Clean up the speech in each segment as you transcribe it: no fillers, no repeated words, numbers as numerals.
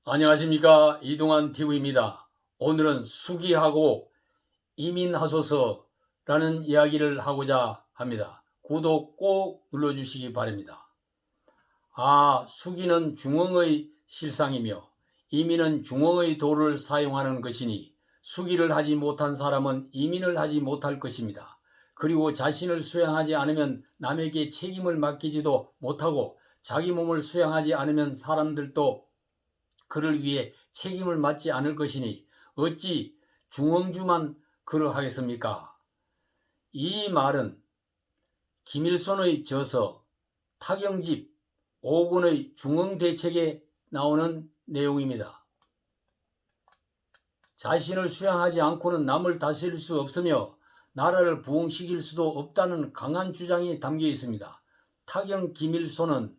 안녕하십니까, 이동환 TV입니다. 오늘은 수기하고 이민하소서라는 이야기를 하고자 합니다. 구독 꼭 눌러주시기 바랍니다. 수기는 중흥의 실상이며 이민은 중흥의 도를 사용하는 것이니 수기를 하지 못한 사람은 이민을 하지 못할 것입니다. 그리고 자신을 수양하지 않으면 남에게 책임을 맡기지도 못하고 자기 몸을 수양하지 않으면 사람들도 그를 위해 책임을 맡지 않을 것이니 어찌 중흥주만 그러하겠습니까? 이 말은 김일손의 저서 타경집 5권의 중흥대책에 나오는 내용입니다. 자신을 수양하지 않고는 남을 다스릴 수 없으며 나라를 부흥시킬 수도 없다는 강한 주장이 담겨 있습니다. 타경 김일손은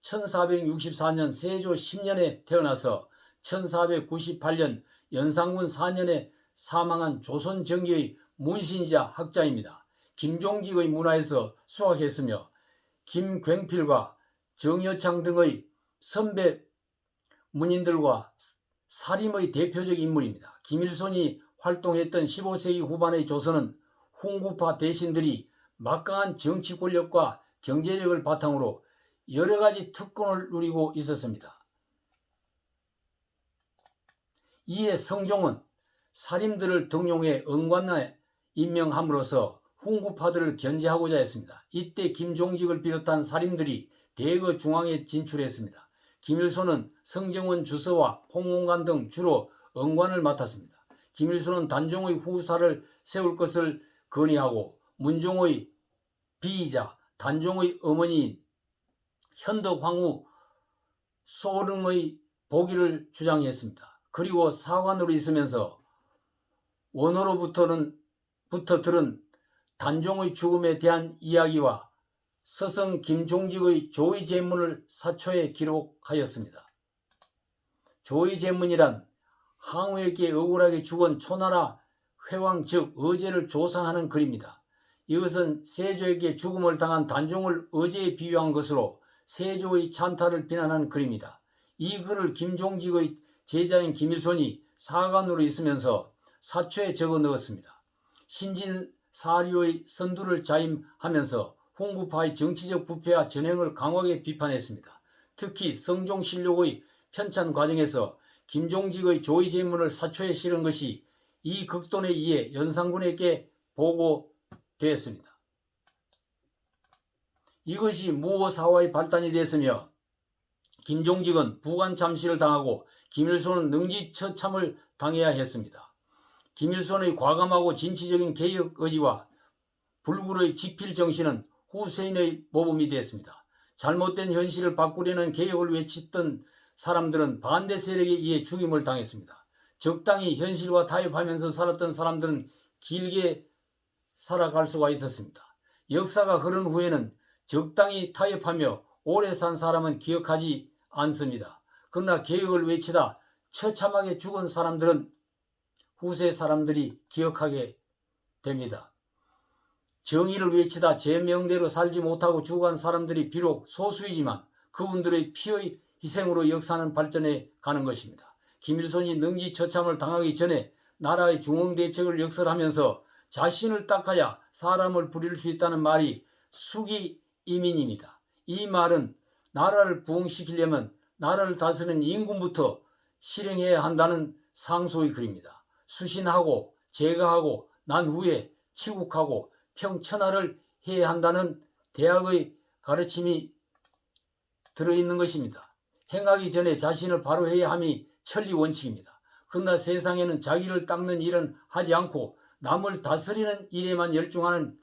1464년 세조 10년에 태어나서 1498년 연산군 4년에 사망한 조선정기의 문신이자 학자입니다. 김종직의 문화에서 수학했으며 김굉필과 정여창 등의 선배 문인들과 사림의 대표적 인물입니다. 김일손이 활동했던 15세기 후반의 조선은 훈구파 대신들이 막강한 정치 권력과 경제력을 바탕으로 여러 가지 특권을 누리고 있었습니다. 이에 성종은 사림들을 등용해 응관에 임명함으로써 훈구파들을 견제하고자 했습니다. 이때 김종직을 비롯한 사림들이 대거 중앙에 진출했습니다. 김일손은 성정원 주서와 홍원관 등 주로 응관을 맡았습니다. 김일손은 단종의 후사를 세울 것을 건의하고 문종의 비이자 단종의 어머니인 현덕황후 소릉의 보기를 주장했습니다. 그리고 사관으로 있으면서 원호로부터 들은 단종의 죽음에 대한 이야기와 서성 김종직의 조의제문을 사초에 기록하였습니다. 조의제문이란 항우에게 억울하게 죽은 초나라 회왕 즉 어제를 조상하는 글입니다. 이것은 세조에게 죽음을 당한 단종을 어제에 비유한 것으로 세조의 찬탈을 비난한 글입니다. 이 글을 김종직의 제자인 김일손이 사관으로 있으면서 사초에 적어 넣었습니다. 신진 사료의 선두를 자임하면서 훈구파의 정치적 부패와 전횡을 강하게 비판했습니다. 특히 성종실록의 편찬 과정에서 김종직의 조의제문을 사초에 실은 것이 이 극돈에 의해 연산군에게 보고되었습니다. 이것이 무오사화의 발단이 됐으며 김종직은 부관 잠시를 당하고 김일손은 능지처참을 당해야 했습니다. 김일손의 과감하고 진취적인 개혁 의지와 불굴의 지필 정신은 후세인의 모범이 되었습니다. 잘못된 현실을 바꾸려는 개혁을 외쳤던 사람들은 반대 세력에 의해 죽임을 당했습니다. 적당히 현실과 타협하면서 살았던 사람들은 길게 살아갈 수가 있었습니다. 역사가 흐른 후에는 적당히 타협하며 오래 산 사람은 기억하지 않습니다. 그러나 개혁을 외치다 처참하게 죽은 사람들은 후세 사람들이 기억하게 됩니다. 정의를 외치다 제 명대로 살지 못하고 죽어간 사람들이 비록 소수이지만 그분들의 피의 희생으로 역사는 발전해 가는 것입니다. 김일손이 능지처참을 당하기 전에 나라의 중흥대책을 역설하면서 자신을 닦아야 사람을 부릴 수 있다는 말이 수기이민입니다. 이 말은 나라를 부흥시키려면 나라를 다스리는 임금부터 실행해야 한다는 상소의 글입니다. 수신하고 제거하고 난 후에 치국하고 평천하를 해야 한다는 대학의 가르침이 들어있는 것입니다. 행하기 전에 자신을 바로 해야 함이 천리 원칙입니다. 그러나 세상에는 자기를 닦는 일은 하지 않고 남을 다스리는 일에만 열중하는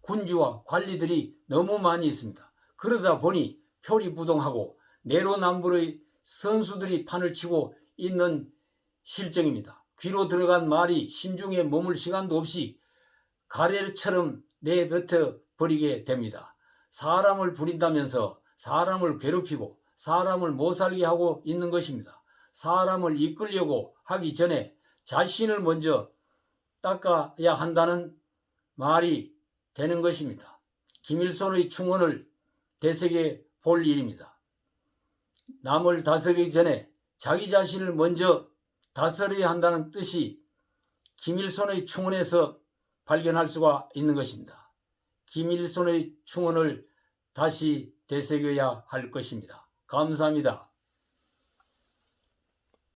군주와 관리들이 너무 많이 있습니다. 그러다 보니 표리부동하고 내로남불의 선수들이 판을 치고 있는 실정입니다. 귀로 들어간 말이 심중에 머물 시간도 없이 가래처럼 내뱉어 버리게 됩니다. 사람을 부린다면서 사람을 괴롭히고 사람을 못살게 하고 있는 것입니다. 사람을 이끌려고 하기 전에 자신을 먼저 닦아야 한다는 말이 되는 것입니다. 김일손의 충언을 되새겨 볼 일입니다. 남을 다스리기 전에 자기 자신을 먼저 다스려야 한다는 뜻이 김일손의 충언에서 발견할 수가 있는 것입니다. 김일손의 충언을 다시 되새겨야 할 것입니다. 감사합니다.